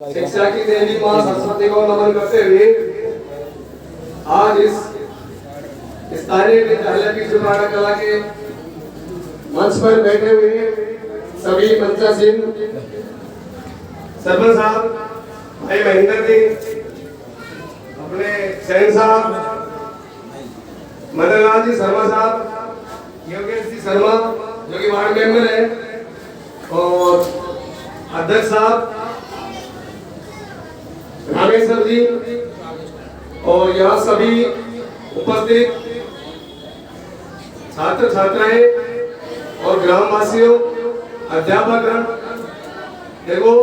शिक्षा की देवी मां सरस्वती को नमन करते हुए आज इस स्थानीय विद्यालय की जुबाना कला के मंच पर बैठे हुए सभी मंचासीन सरपंच साहब, भाई महेंद्र जी, अपने सैन साहब, मदनलाल जी शर्मा साहब, योगेश जी शर्मा जो कि वार्ड मेंबर है, और अध्यक्ष साहब रामेश्वर जी, और यहाँ सभी उपस्थित छात्र छात्राएं और ग्रामवासियों, अध्यापकगण। देखो,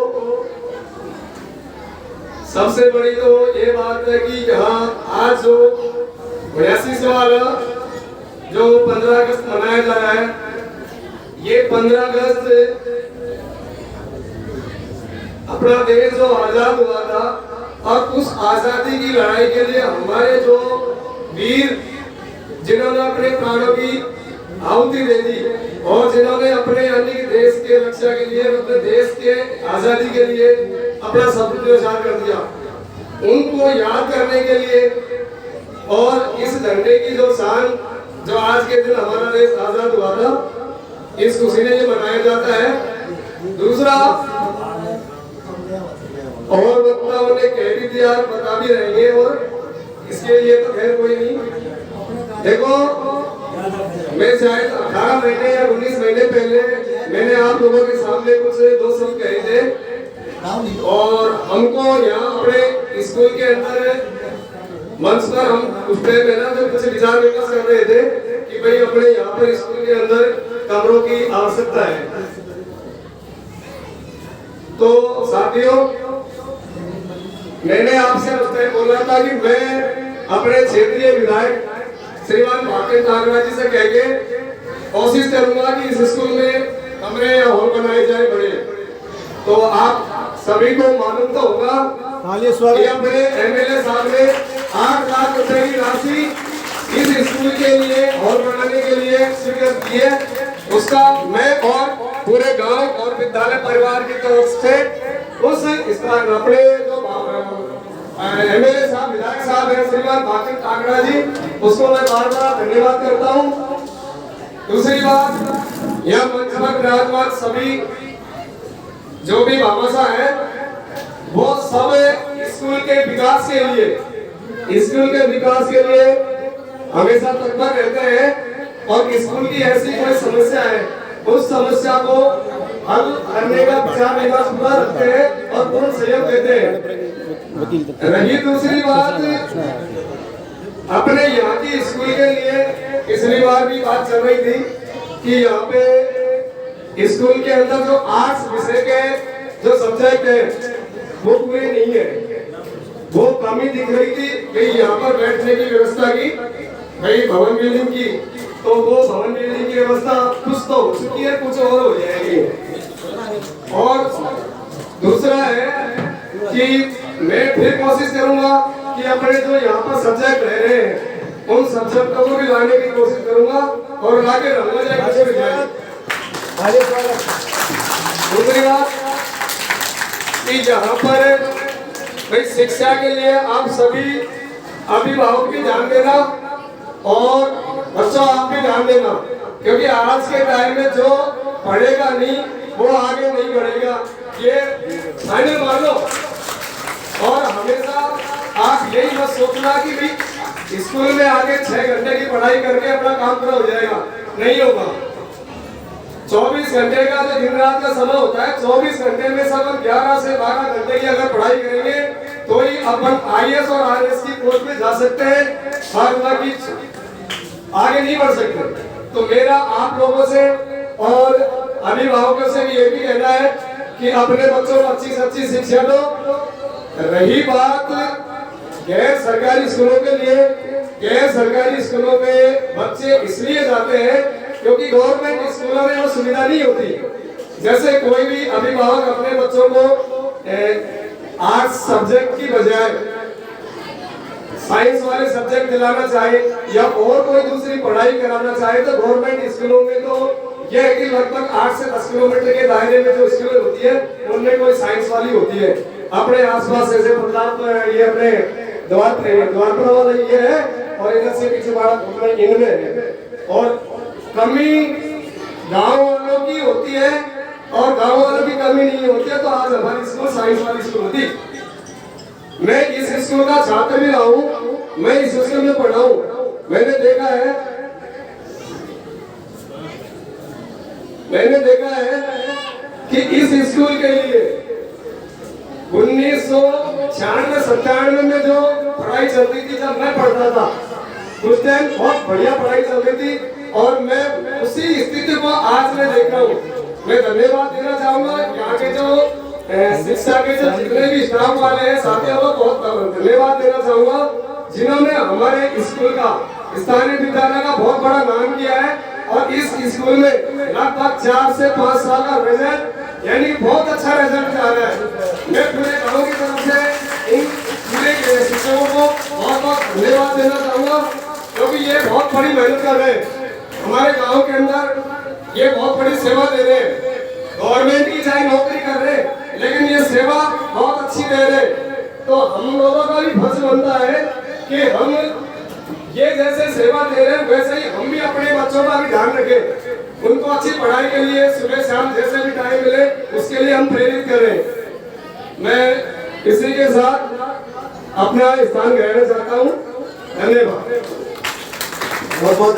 सबसे बड़ी तो ये बात है कि यहाँ आज जो 82वां जो 15 अगस्त मनाया जा रहा है, ये 15 अगस्त अपना देश जो आजाद हुआ था और उस आजादी की लड़ाई के लिए हमारे जो वीर जिन्होंने अपने प्राणों की आहुति दे दी और जिन्होंने अपने यानी देश के रक्षा के लिए, अपने देश के आजादी के लिए अपना सब कुछ न्यौछावर कर दिया, उनको याद करने के लिए और इस झंडे की जो शान जो आज के दिन हमारा देश आजाद हुआ था, इस खुशी में ये मनाया जाता है। दूसरा, और वक्ताओं ने कह भी दिया, बता भी रहेंगे, और इसके लिए तो खैर कोई नहीं। देखो, मैं शायद 18 महीने या 19 महीने पहले मैंने आप लोगों के सामने कुछ 2 शब्द कहे थे, और हमको यहाँ अपने स्कूल के अंदर मंच पर हम उस टाइम में ना जो कुछ विचार विमर्श कर रहे थे कि भाई अपने यहाँ पर स्कूल के अंदर कमरों की आवश्यकता है। तो साथियों, मैंने आपसे उस टाइम बोला था कि मैं अपने क्षेत्रीय विधायक श्रीमान भाकिर नागरा जी से कह के कोशिश करूंगा कि इस स्कूल में कमरे या हॉल बनाए जाए बड़े। तो आप सभी को मालूम तो होगा कि अपने एमएलए साहब ने 8 लाख रुपए की राशि इस स्कूल के लिए हॉल बनाने के लिए स्वीकृत की है। उसका मैं और पूरे गांव और विद्यालय परिवार की तरफ से उस अपने जो एमएलए साहब, विधायक साहब है श्रीमान भाकिर नागरा जी, उसको मैं बार-बार धन्यवाद करता हूँ। दूसरी बात, यह मंच पर विराजमान सभी जो भी भामाशाह है, वो सब स्कूल के विकास के लिए हमेशा तत्पर रहते हैं, और स्कूल की ऐसी कोई समस्या है उस समस्या को हल करने का विचार विमर्श पूरा रखते हैं और पूर्ण सहयोग देते हैं। रही दूसरी बात, अपने यहाँ की स्कूल के लिए पिछली बार भी बात चल रही थी कि यहाँ पे स्कूल के अंदर जो आर्ट्स विषय के जो सब्जेक्ट है वो पूरे नहीं है, वो कमी दिख रही थी कि यहाँ पर बैठने की व्यवस्था की, भाई भवन बिल्डिंग की, तो वो भवन बिल्डिंग की व्यवस्था कुछ तो हो चुकी है, कुछ और हो जाएगी। और दूसरा है कि मैं फिर कोशिश करूंगा कि अपने जो यहाँ पर सब्जेक्ट रह रहे हैं उन सब्जेक्टों को भी लाने की कोशिश करूंगा और लाके रहूंगा जाए कुछ भी जाए। दूसरी बात कि यहाँ पर भाई शिक्षा के लिए आप सभी अभिभावक भी ध्यान देना और बच्चों आप भी ध्यान देना, क्योंकि आज के टाइम में जो पढ़ेगा नहीं वो आगे नहीं बढ़ेगा, ये फाइनल मान लो। और हमेशा आप यही मत सोचना कि भी स्कूल में आगे 6 घंटे की पढ़ाई करके अपना काम पूरा हो जाएगा, नहीं होगा। 24 घंटे का जो दिन रात का समय होता है, 24 घंटे में सब 11 से 12 घंटे की अगर पढ़ाई करेंगे तो ही अपन आईएएस और आरएस की पोस्ट में जा सकते हैं, बाकी आगे नहीं बढ़ सकते। तो मेरा आप लोगों से और अभिभावकों से भी ये भी कहना है कि अपने बच्चों को अच्छी से अच्छी शिक्षा दो। रही बात गैर सरकारी स्कूलों के लिए, गैर सरकारी स्कूलों में बच्चे इसलिए जाते हैं क्योंकि गवर्नमेंट स्कूलों में वो सुविधा नहीं होती। जैसे कोई भी अभिभावक अपने बच्चों को आर्ट्स सब्जेक्ट की बजाय साइंस वाले सब्जेक्ट दिलाना चाहे या और कोई दूसरी पढ़ाई कराना चाहे, तो गवर्नमेंट स्कूलों में तो यह है कि लगभग 8 से 10 किलोमीटर के दायरे में जो स्कूल होती है उनमें कोई साइंस वाली होती है। अपने आसपास ऐसे मतलब ये अपने द्वारपुर वाला ये है और इधर से पीछे बड़ा इनमें है। और कमी गांव वालों की होती है और गांव वालों की कमी नहीं होती है। तो आज हमारी स्कूल साइंस वाली स्कूल होती। मैं इस स्कूल का छात्र भी रहा हूँ, मैं इस स्कूल में पढ़ा हूँ। मैंने देखा है कि इस स्कूल के लिए 1996-97 में जो पढ़ाई चलती थी जब मैं पढ़ता था उस टाइम बहुत बढ़िया पढ़ाई चल रही थी और मैं उसी स्थिति को आज मैं देख रहा हूँ। मैं धन्यवाद देना चाहूंगा यहाँ के जो शिक्षा के जो जितने भी स्टाफ वाले हैं साथियों को बहुत धन्यवाद देना चाहूंगा जिन्होंने हमारे स्कूल का स्थानीय विद्यालय का बहुत बड़ा नाम किया है। और इस स्कूल में लगभग 4 से 5 साल का रिजल्ट यानी बहुत अच्छा रिजल्ट जा रहा है। मैं पूरे गाँव की तरफ से इन पूरे शिक्षकों को बहुत बहुत धन्यवाद देना चाहूंगा क्योंकि ये बहुत बड़ी मेहनत कर रहे हैं हमारे गांव के अंदर। ये बहुत बड़ी सेवा दे रहे हैं, गवर्नमेंट की चाहे नौकरी कर रहे हैं लेकिन ये सेवा बहुत अच्छी दे रहे। तो हम लोगों का भी फर्ज बनता है कि हम ये जैसे सेवा दे रहे हैं वैसे ही हम भी अपने बच्चों का भी ध्यान रखें, उनको अच्छी पढ़ाई के लिए सुबह शाम जैसे भी टाइम मिले उसके लिए हम प्रेरित करें। मैं इसी के साथ अपना स्थान ग्रहण चाहता हूँ। धन्यवाद। बहुत बहुत